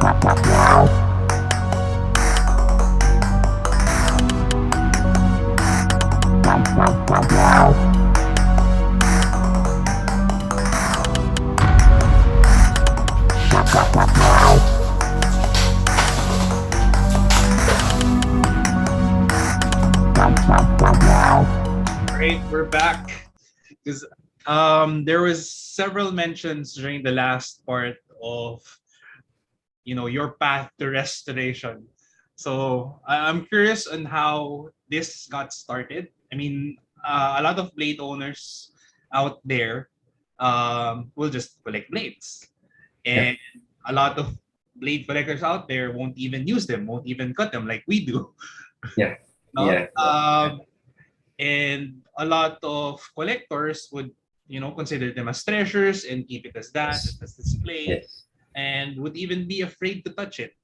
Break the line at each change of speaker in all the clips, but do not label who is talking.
Great, we're back. Because there was several mentions during the last part of your path to restoration. So I'm curious on how this got started. I mean, a lot of blade owners out there will just collect blades,
Yeah.
and a lot of blade collectors out there won't even use them, won't even cut them like we do.
Yeah.
No,
Yeah. Yeah. Yeah.
and a lot of collectors would consider them as treasures and keep it as that,
Yes.
as display,
Yes.
and would even be afraid to touch it.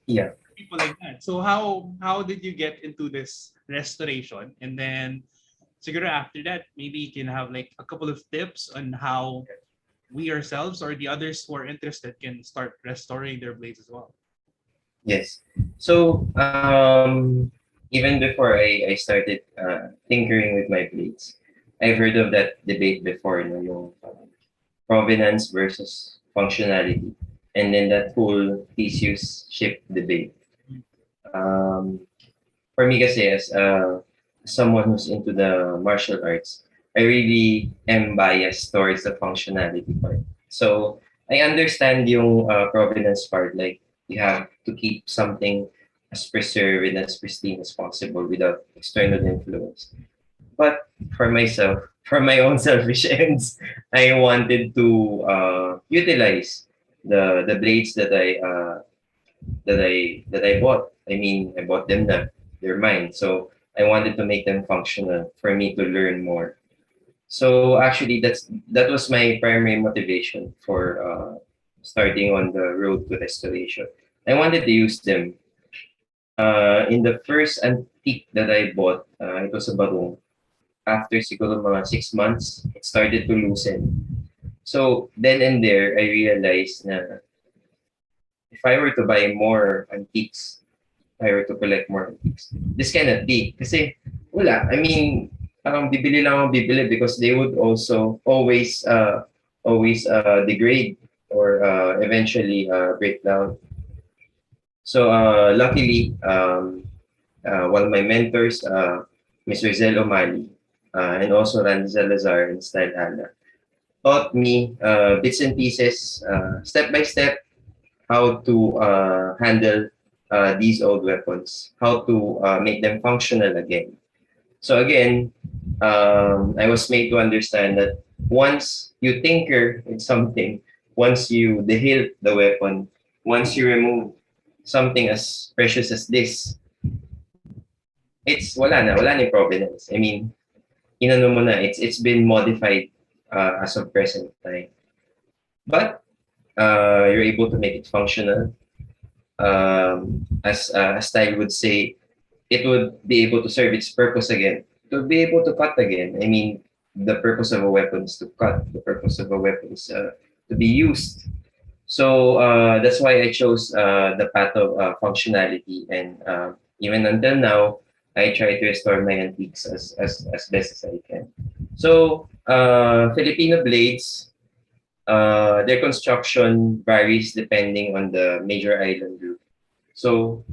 Yeah.
People like that. So how did you get into this restoration? And then siguro after that, maybe you can have like a couple of tips on how we ourselves or the others who are interested can start restoring their blades as well.
Yes. So even before I started tinkering with my blades, I've heard of that debate before, yung provenance versus functionality, and then that whole thesis shift debate. Um, for me kasi as someone who's into the martial arts, I really am biased towards the functionality part. So I understand yung provenance part, like you have to keep something as preserved and as pristine as possible without external influence. But for myself, for my own selfish ends, I wanted to utilize the blades that I bought. I mean, I bought them na they're mine. So I wanted to make them functional for me to learn more. So actually, that was my primary motivation for starting on the road to restoration. I wanted to use them. In the first antique that I bought, it was a barong. After siguro mga 6 months, it started to loosen. So then and there, I realized na if I were to buy more antiques, if I were to collect more antiques, this cannot be. Kasi wala. I mean, parang bibili lang ako bibili because they would also always degrade or eventually break down. So luckily, one of my mentors, Mr. Zel O'Malley, and also Randy Salazar and Style Ala, taught me bits and pieces, step by step, how to handle these old weapons, how to make them functional again. So again, I was made to understand that once you tinker with something, once you dehilt the weapon, once you remove something as precious as this, it's wala na yung provenance. I mean, inano mo na, it's been modified as of present time. But you're able to make it functional. As Style would say, it would be able to serve its purpose again. To be able to cut again. I mean, the purpose of a weapon is to cut. The purpose of a weapon is to be used. So that's why I chose the path of functionality. And even until now, I try to restore my antiques as best as I can. So Filipino blades, their construction varies depending on the major island group. So,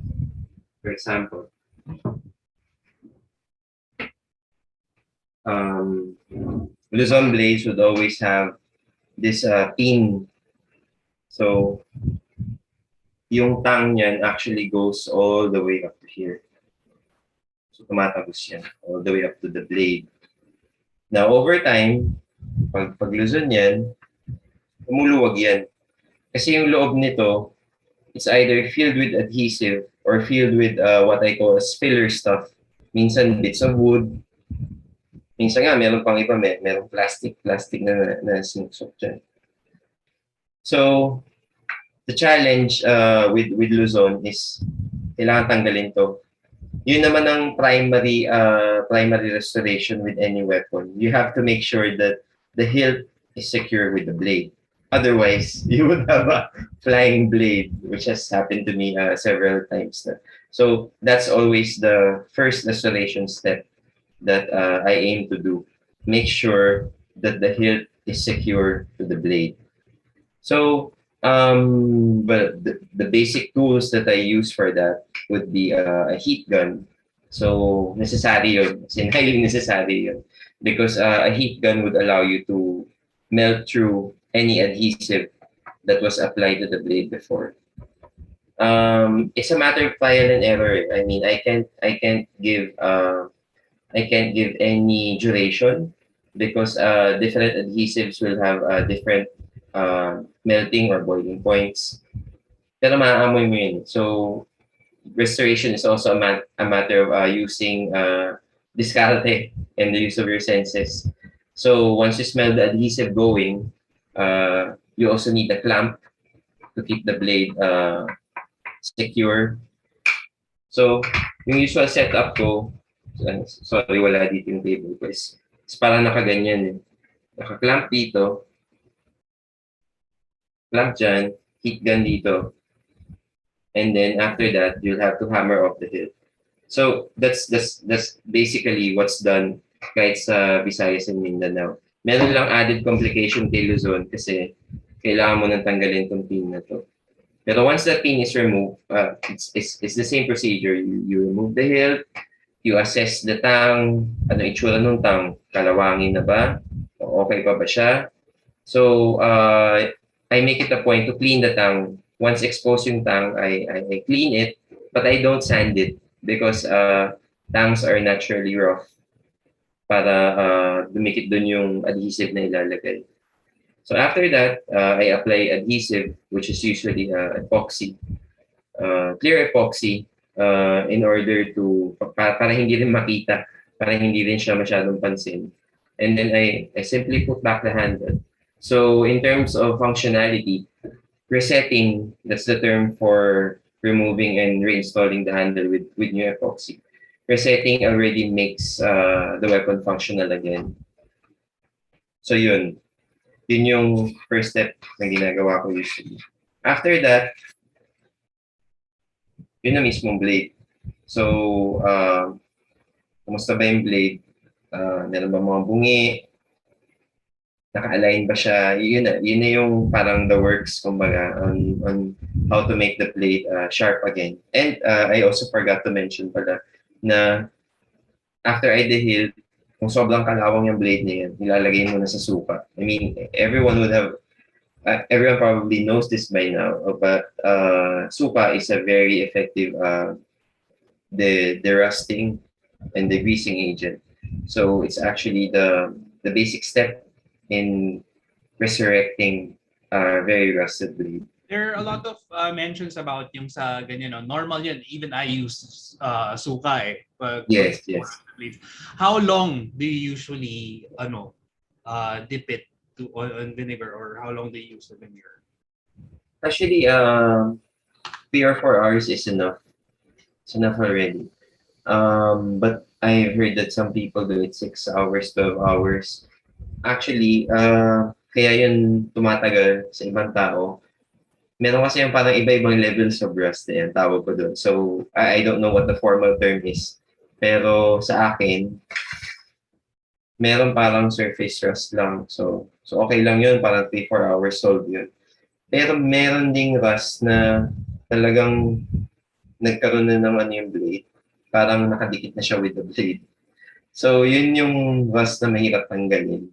for example, um, Luzon blades would always have this pin. So, yung tang niyan actually goes all the way up to here. So, tumatagos yan all the way up to the blade. Now, over time, pag Luzon yan, lumuluwag yan. Kasi yung loob nito, it's either filled with adhesive or filled with what I call as filler stuff. Minsan bits of wood. Minsan nga, meron pang iba, merong plastic na sinusok dyan. So, the challenge with Luzon is kailangan tanggalin to. Yun naman ang primary restoration with any weapon. You have to make sure that the hilt is secure with the blade. Otherwise, you would have a flying blade, which has happened to me several times. Na. So that's always the first restoration step that I aim to do. Make sure that the hilt is secure to the blade. So, but the basic tools that I use for that would be a heat gun. So, necessary yun. As in, highly necessary yun. Because a heat gun would allow you to melt through any adhesive that was applied to the blade before. It's a matter of trial and error. I mean, I can't give any duration because different adhesives will have different melting or boiling points. Pero maaamoy mo yun. So, restoration is also a matter of using discarte and the use of your senses. So, once you smell the adhesive going, you also need a clamp to keep the blade secure. So, yung usual setup ko, sorry, wala dito yung table ko, is parang nakaganyan eh. Naka-clamp dito, clamp dyan, heat gun dito, and then after that, you'll have to hammer off the hilt. So, that's basically what's done kahit sa Visayas and Mindanao. Meron lang added complication kay Luzon kasi kailangan mo nang tanggalin tong pin na to. Pero once that pin is removed, it's the same procedure. You remove the hilt, you assess the tang, ano itsura ng tang, kalawangin na ba? Okay pa ba siya? So, I make it a point to clean the tang. Once exposed yung tang, I clean it, but I don't sand it because tangs are naturally rough para dumikit dun yung adhesive na ilalagay. So after that, I apply adhesive, which is usually epoxy, clear epoxy, in order to, para hindi rin makita, para hindi rin siya masyadong pansin. And then I simply put back the handle. So in terms of functionality, resetting, that's the term for removing and reinstalling the handle with new epoxy. Resetting already makes the weapon functional again. So yun yung first step na ginagawa ko usually. After that, yun na mismong blade. So, kumusta ba yung blade? Meron ba mga bungi? Naka-align ba siya? Yun na yung parang the works, kumbaga, on how to make the blade sharp again. And I also forgot to mention pala na after I dehil, kung sobrang kalawang yung blade niya yan, nilalagay mo na sa suka. I mean, everyone probably knows this by now, but suka is a very effective the rusting and the greasing agent. So it's actually the basic step in resurrecting a very rusted blade.
There are a lot of mentions about yung sa ganyan, no? Normal yan. Even I use suka eh.
Yes.
How long do you usually dip it to on vinegar, or how long do you use the vinegar?
Actually, 3 or 4 hours is enough. It's enough already. But I've heard that some people do it 6 hours, 12 hours. Actually, kaya yun tumatagal sa ibang tao. Meron kasi yung parang iba-ibang levels of rust yan, tawag ko doon. So, I don't know what the formal term is. Pero sa akin, meron parang surface rust lang. So okay lang yun, parang 3-4 hours solved yun. Pero meron ding rust na talagang nagkaroon na ng yung blade. Parang nakadikit na siya with the blade. So, yun yung rust na mahirap tanggalin.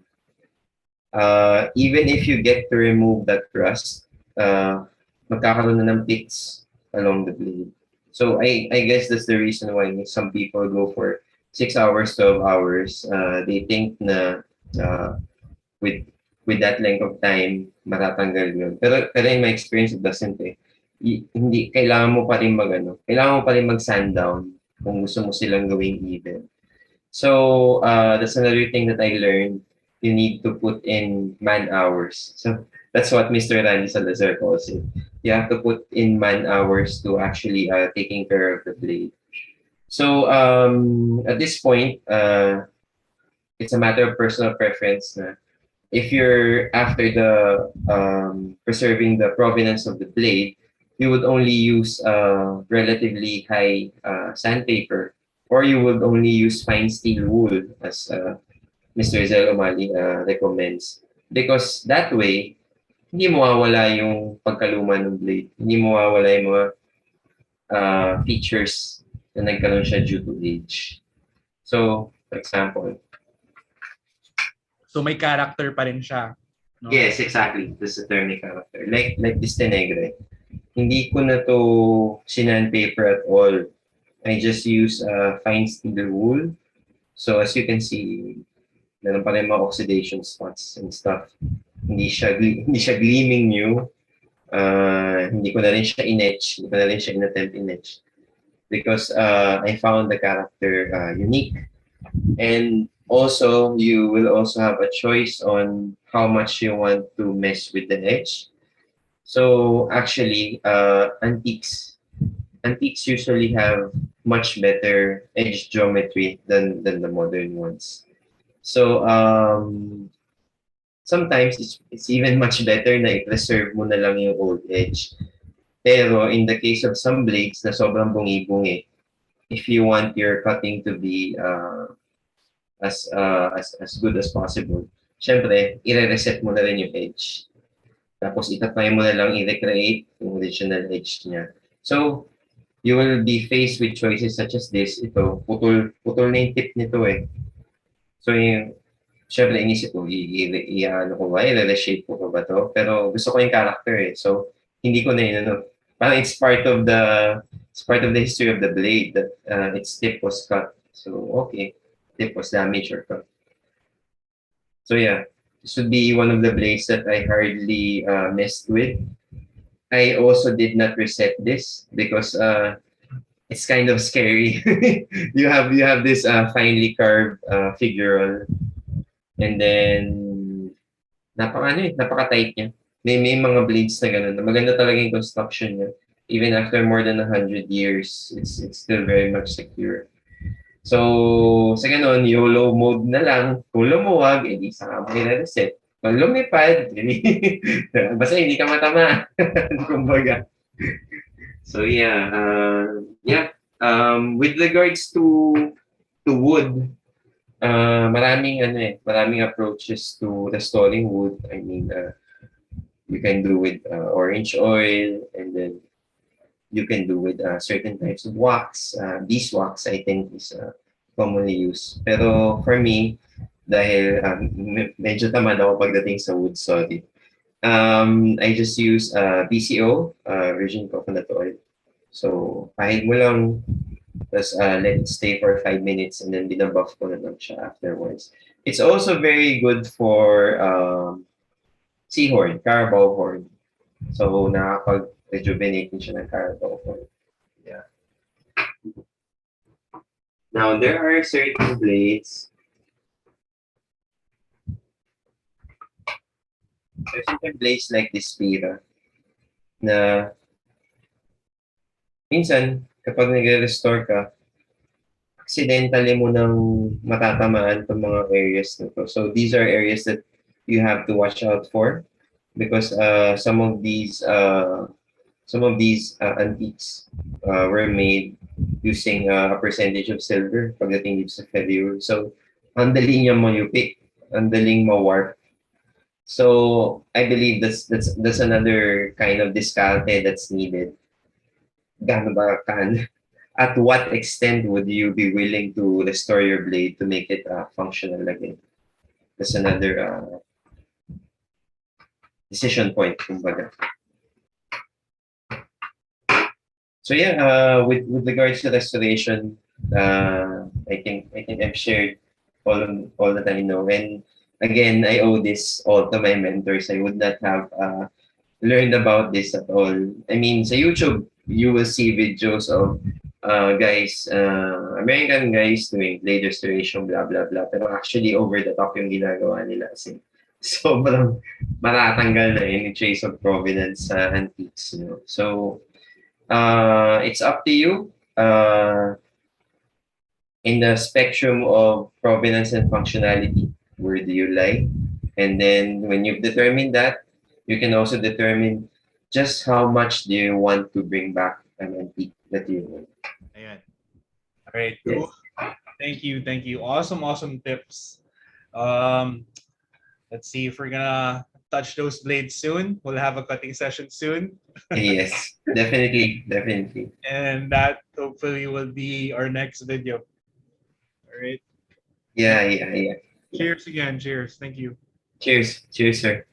Even if you get to remove that rust, magkakaroon na ng pits along the blade. So I guess that's the reason why some people go for 6 hours, 12 hours. They think na with that length of time, matatanggal yun. Pero in my experience, it doesn't eh. Hindi, kailangan mo pa rin kailangan mo pa rin mag-sand down kung gusto mo silang gawing even. So that's another thing that I learned. You need to put in man hours. So that's what Mr. Randy Salazar calls it. You have to put in man hours to actually taking care of the blade. So at this point, it's a matter of personal preference. if you're after the preserving the provenance of the blade, you would only use relatively high sandpaper, or you would only use fine steel wool, as Mr. Zel O'Malley recommends. Because that way, hindi mawawala yung pagkaluma ng blade. Hindi mawawala yung mga features na nagkaroon siya due to age. So, for example,
So may character pa rin siya. No?
yes, exactly. That's the term ni character. Like this Tenegre. Hindi ko na to paper at all. I just use fine steel wool. So as you can see, meron pa rin mga oxidation spots and stuff. Hindi siya gleaming new. Hindi ko na rin siya in-etch. Hindi ko na rin siya in-attempt in-etch. Because I found the character unique. And also, you will also have a choice on how much you want to mess with the edge. So actually, antiques usually have much better edge geometry than the modern ones. So sometimes it's even much better na i-preserve mo na lang yung old edge. Pero in the case of some blades na sobrang bungi-bungi, if you want your cutting to be as good as possible, syempre, i-reset mo na rin yung edge. Tapos itatry mo na lang i-recreate yung original edge niya. So, you will be faced with choices such as this. Ito, putol na yung tip nito eh. So, syempre, inisip ko, ano ko ba, i-reshape ko ba to? Pero gusto ko yung character eh. So, hindi ko na yun, ano, parang it's part of the history of the blade that its tip was cut. So, okay. Tip was damaged or cut. So yeah, this would be one of the blades that I hardly messed with. I also did not reset this because it's kind of scary. You have this finely carved figural, and then napaka tight niya. May mga blades na ganun. Maganda talaga yung construction niya. Even after more than 100 years, it's still very much secure. So, sa ganun, YOLO mode na lang. Kung lumuwag, edi saka mo nire-reset. Kung lumipad, edi, basta hindi ka matama. Kumbaga. So, yeah. With regards to wood, maraming approaches to restoring wood. I mean, you can do with orange oil, and then you can do with certain types of wax. Beeswax, I think, is commonly used. Pero for me, dahil medyo tamad ako pagdating sa wood, sorry. I just use BCO, virgin coconut oil. So, pahid mo lang, tapos let it stay for 5 minutes, and then binabuff ko na lang siya afterwards. It's also very good for seahorn, carabao horn. So, nakakapag-rejuvenate din siya ng carabao horn. Yeah. Now, there are certain blades. There's certain blades like this Spira na minsan, kapag nagre-restore ka, accidentally mo nang matatamaan itong mga areas na to. So, these are areas that you have to watch out for because some of these antiques were made using a percentage of silver pagdating dito sa ferrule. So, ang dali niya mayupik, ang daling ma-warp. So, I believe that's another kind of discarte that's needed. Gaano ba kan? At what extent would you be willing to restore your blade to make it functional again? That's another decision point, kumbaga. So yeah, with regards to restoration, I think I've shared all that I know. And again, I owe this all to my mentors. I would not have learned about this at all. I mean, sa YouTube, you will see videos of guys, American guys doing blade restoration, blah, blah, blah. Pero actually, over the top yung ginagawa nila. Kasi sobrang matatanggal na any trace of provenance sa antiques. You know? So, it's up to you. In the spectrum of provenance and functionality, where do you lie? And then when you've determined that, you can also determine just how much do you want to bring back an antique that you own.
Ayan. All right, cool.
Yes.
Thank you. Awesome tips. Um, let's see if we're gonna touch those blades soon. We'll have a cutting session soon,
Yes. Definitely. Definitely.
and that hopefully will be our next video. All right.
Yeah. Yeah. Yeah.
Cheers again. Cheers. Thank you.
Cheers. Cheers, sir.